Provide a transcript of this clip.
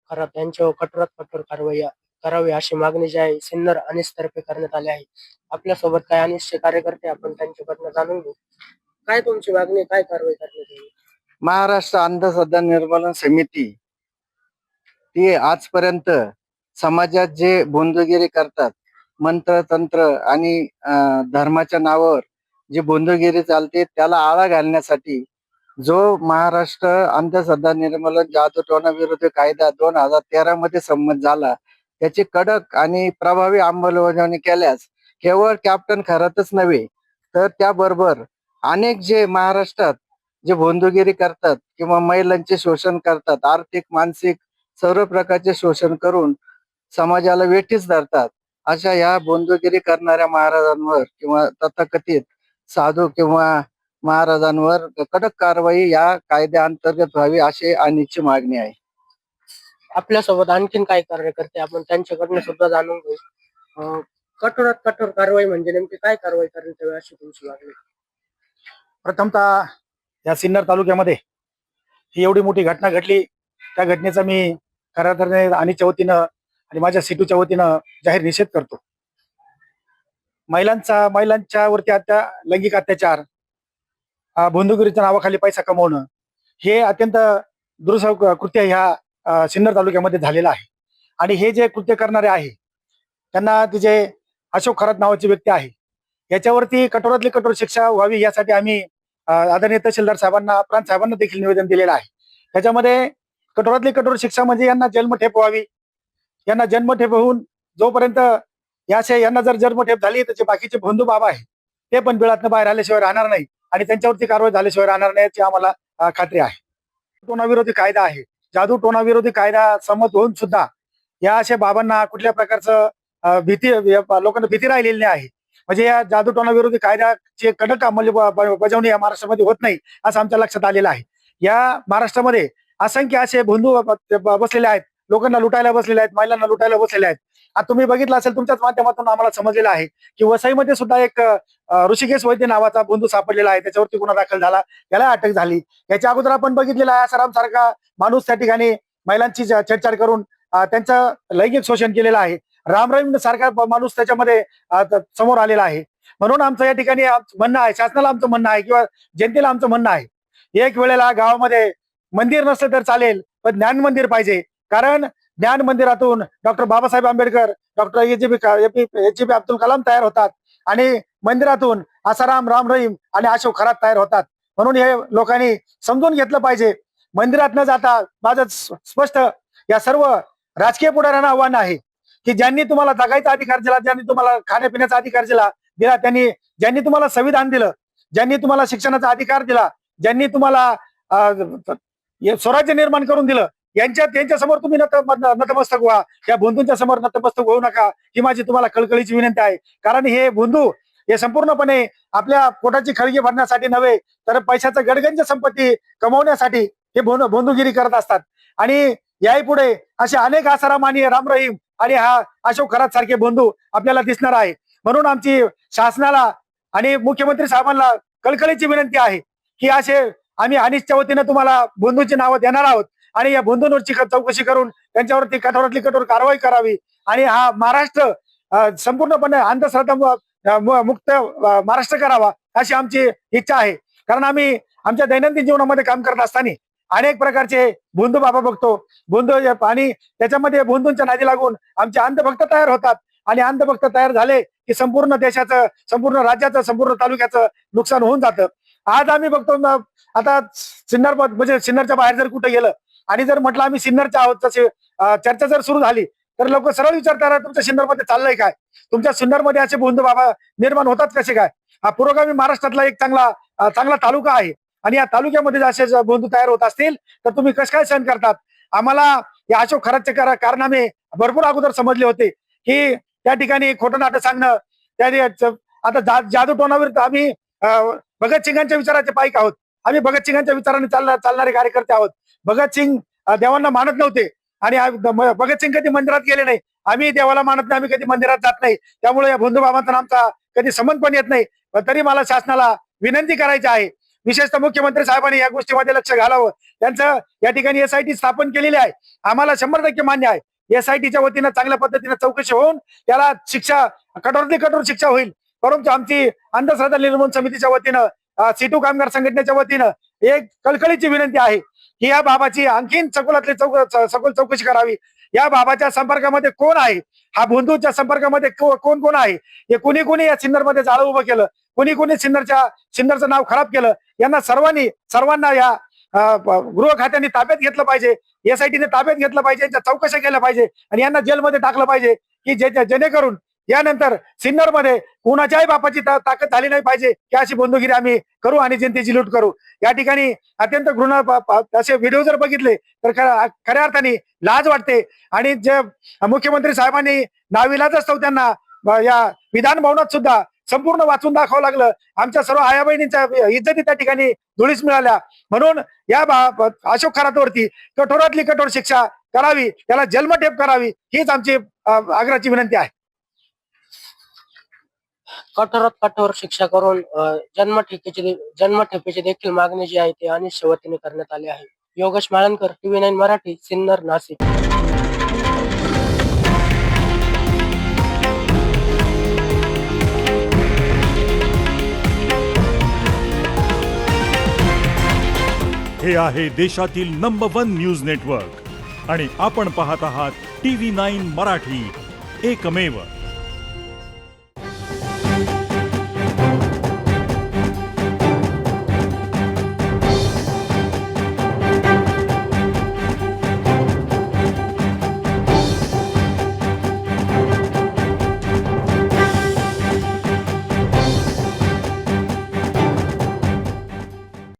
खरात यांच्यावर कठोरात कठोर कारवाई करावी अशी मागणी जी आहे सिन्नर अनिसतर्फे करण्यात आली आहे. आपल्यासोबत काही अनिसचे कार्यकर्ते आपण त्यांच्याकडनं जाणून घेऊ. काय तुमची मागणी, काय कारवाई करण्यात येईल? महाराष्ट्र अंधश्रद्धा निर्मूलन समिती ती आजपर्यंत समाजात जे भोंदूगिरी करतात, मंत्र तंत्र आणि धर्माच्या नावावर जे भोंदूगिरी चालते त्याला आळा घालण्यासाठी जो महाराष्ट्र अंधश्रद्धा निर्मूलन जादूटोणा विरोधी कायदा 2013 मध्ये संमत झाला, त्याची कडक आणि प्रभावी अंमलबजावणी केल्यास केवळ कॅप्टन खरातच नव्हे तर त्याबरोबर अनेक जे महाराष्ट्रात जे भोंदूगिरी करतात किंवा महिलांचे शोषण करतात, आर्थिक मानसिक सर्व प्रकारचे शोषण करून समाजाला वेठीस धरतात, अशा या बंडखोरी करणाऱ्या महाराजांवर किंवा तथाकथित साधू किंवा महाराजांवर कडक कारवाई या कायद्याअंतर्गत व्हावी अशी आनीची मागणी आहे. आपल्यासोबत आणखीन काय कार्यकर्ते आपण त्यांच्याकडनं सुद्धा जाणून घेऊ. कठोरात कठोर कारवाई म्हणजे नेमकी काय कारवाई करण्यात यावी अशी तुमची मागणी? प्रथमतः या सिन्नर तालुक्यामध्ये ही एवढी मोठी घटना घडली, त्या घटनेचा मी खऱ्या अर्थाने आणीच्या वतीनं आणि माझ्या सिटूच्या वतीनं जाहीर निषेध करतो. महिलांच्या वरती लैंगिक अत्याचार, बंधुगिरीच्या नावाखाली पैसा कमवणं हे अत्यंत दुर्सह कृत्य ह्या सिन्नर तालुक्यामध्ये झालेलं आहे. आणि हे जे कृत्य करणारे आहे त्यांना तिचे अशोक खरात नावाची व्यक्ती आहे, याच्यावरती कठोरातली कठोर शिक्षा व्हावी यासाठी आम्ही आदरणीय तहसीलदार साहेबांना, प्रांत साहेबांना देखील निवेदन दिलेलं आहे. त्याच्यामध्ये कठोरातली कठोर शिक्षा म्हणजे यांना जन्मठेप व्हावी. यांना जन्मठेप होऊन जोपर्यंत यांना जर जन्मठेप झाली तर जे बाकीचे बंधू बाबा आहे ते पण बिळातनं बाहेर आल्याशिवाय राहणार नाही आणि त्यांच्यावरती कारवाई झाल्याशिवाय राहणार नाही याची आम्हाला खात्री आहे. टोनाविरोधी कायदा आहे, जादू टोनाविरोधी कायदा संमत होऊन सुद्धा या अशा बाबांना कुठल्या प्रकारचं भीती, लोकांना भीती राहिलेली नाही आहे. म्हणजे या जादू टोनाविरोधी कायद्याची कडक अंमलबजावणी या महाराष्ट्रामध्ये होत नाही असं आमच्या लक्षात आलेलं आहे. या महाराष्ट्रामध्ये असंख्य असे बंधू बसलेले आहेत, लोकांना लुटायला बसलेले आहेत, महिलांना लुटायला बसलेले आहेत. आता तुम्ही बघितलं असेल, तुमच्याच माध्यमातून आम्हाला समजलेलं आहे की वसईमध्ये सुद्धा एक ऋषिकेश वैद्य नावाचा बंधू सापडलेला आहे, त्याच्यावरती गुन्हा दाखल झाला, त्याला अटक झाली. याच्या अगोदर आपण बघितलेला आहे आसाराम सारखा माणूस त्या ठिकाणी महिलांची छेडछाड करून त्यांचं लैंगिक शोषण केलेलं आहे. राम रहीम सारखा माणूस त्याच्यामध्ये समोर आलेला आहे. म्हणून आमचं या ठिकाणी म्हणणं आहे, शासनाला आमचं म्हणणं आहे किंवा जनतेला आमचं म्हणणं आहे, एक वेळेला गावामध्ये मंदिर नसलं तर चालेल, पण ज्ञान मंदिर पाहिजे. कारण ज्ञान मंदिरातून doctor Babasaheb Ambedkar, doctor APJ Abdul Kalam तयार होतात आणि मंदिरातून आसाराम, राम रहीम आणि अशोक खरात तयार होतात. म्हणून हे लोकांनी समजून घेतलं पाहिजे. मंदिरात न जाता माझं स्पष्ट या सर्व राजकीय पुढाऱ्यांना आव्हान आहे की ज्यांनी तुम्हाला जगायचा अधिकार दिला, ज्यांनी तुम्हाला खाण्यापिण्याचा अधिकार दिला, ज्यांनी तुम्हाला संविधान दिलं, ज्यांनी तुम्हाला शिक्षणाचा अधिकार दिला, ज्यांनी तुम्हाला स्वराज्य निर्माण करून दिलं, त्यांच्या समोर तुम्ही नतमस्तक व्हा. या बंधूंच्या समोर नतमस्तक होऊ नका ही माझी तुम्हाला कळकळीची विनंती आहे. कारण हे बंधू हे संपूर्णपणे आपल्या पोटाची खळगी भरण्यासाठी नव्हे तर पैशाचं गडगंज संपत्ती कमवण्यासाठी हे बंधुगिरी करत असतात. आणि याही पुढे असे अनेक आसाराम आणि राम रहीम आणि हा अशोक खरात सारखे बंधू आपल्याला दिसणार आहे. म्हणून आमची शासनाला आणि मुख्यमंत्री साहेबांना कळकळीची विनंती आहे की आम्ही अनिसच्या वतीनं तुम्हाला बंधूंची नावं देणार आहोत आणि या बंधूंवरची चौकशी करून त्यांच्यावरती कठोरातली कठोर कारवाई करावी आणि हा महाराष्ट्र संपूर्णपणे अंधश्रद्धा मुक्त महाराष्ट्र करावा अशी आमची इच्छा आहे. कारण आम्ही आमच्या दैनंदिन जीवनामध्ये काम करत असताना अनेक प्रकारचे बंधू बाबा बघतो, आणि त्याच्यामध्ये बंधूंच्या नादी लागून आमचे अंधभक्त तयार होतात आणि अंधभक्त तयार झाले की संपूर्ण देशाचं, संपूर्ण राज्याचं, संपूर्ण तालुक्याचं नुकसान होऊन जातं. आज आम्ही बघतो आता सिन्नर म्हणजे सिन्नरच्या बाहेर जर कुठे गेलं आणि जर म्हटलं आम्ही सिन्नरच्या आहोत, तसे चर्चा जर सुरू झाली तर लोक सरळ विचारतात, तुमच्या सिन्नरमध्ये चाललंय काय? तुमच्या सिन्नरमध्ये असे बंधू बाबा निर्माण होतात कसे काय? हा पुरोगामी महाराष्ट्रातला एक चांगला तालुका आहे आणि या तालुक्यामध्ये असे बंधू तयार होत असतील तर तुम्ही कसं काय सहन करतात? आम्हाला या अशोक खरातचे कारनामे भरपूर अगोदर समजले होते की त्या ठिकाणी खोटं नाटक सांगणं, आता जादू टोनाविरुद्ध आम्ही भगतसिंगांच्या विचाराचे पाईक आहोत. आम्ही भगतसिंगांच्या विचाराने चालणारे कार्यकर्ते आहोत. भगतसिंग देवांना मानत नव्हते आणि भगतसिंग कधी मंदिरात गेले नाही. आम्ही देवाला मानत नाही, आम्ही कधी मंदिरात जात नाही. त्यामुळे या बंधू बाबांचा आमचा कधी संबंध पण येत नाही. तरी मला शासनाला विनंती करायची आहे, विशेषतः मुख्यमंत्री साहेबांनी या गोष्टीमध्ये लक्ष घालावं. त्यांचं या ठिकाणी SIT स्थापन केलेली आहे, आम्हाला 100% मान्य आहे. SITच्या वतीनं चांगल्या पद्धतीने चौकशी होऊन त्याला शिक्षा कठोरातली कठोर शिक्षा होईल. परंतु आमची अंधश्रद्धा निर्मूलन समितीच्या वतीनं सीटू कामगार संघटनेच्या वतीनं एक कळकळीची विनंती आहे की या बाबाची आणखीन सखोल चौकशी करावी. या बाबाच्या संपर्कामध्ये कोण आहे, हा भोंदूच्या संपर्कामध्ये कोण कोण आहे, हे कोणी या सिन्नरमध्ये जाळं उभं केलं, कोणी सिन्नरचं नाव खराब केलं, यांना सर्वांना या गृह खात्याने ताब्यात घेतलं पाहिजे, SITने ताब्यात घेतलं पाहिजे, यांच्या चौकशा केल्या पाहिजे आणि यांना जेलमध्ये टाकलं पाहिजे की जेणेकरून यानंतर सिन्नरमध्ये कुणाच्याही बापाची ताकद झाली नाही पाहिजे की अशी बंधुगिरी आम्ही करू आणि जनतेची लूट करू. या ठिकाणी अत्यंत असे व्हिडिओ जर बघितले तर खऱ्या अर्थाने लाज वाटते. आणि जे मुख्यमंत्री साहेबांनी नाविलाज असतो त्यांना या विधान भवनात सुद्धा संपूर्ण वाचून दाखवावं लागलं. आमच्या सर्व आया बहिणींच्या इज्जती त्या ठिकाणी धुळीस मिळाल्या. म्हणून या अशोक खरातवरती कठोरातली कठोर शिक्षा करावी, त्याला जन्मठेप करावी, हीच आमची आग्रहाची विनंती आहे. कठोरात कठोर शिक्षा करून जन्मठेपेची देखील मागणी जी आहे ती अनिष्ट वतीने करण्यात आली आहे. योगेश माळनकर, TV9 मराठी, सिन्नर, नाशिक. हे आहे देशातील नंबर 1 न्यूज नेटवर्क आणि आपण पाहत आहात TV9 मराठी, एकमेव.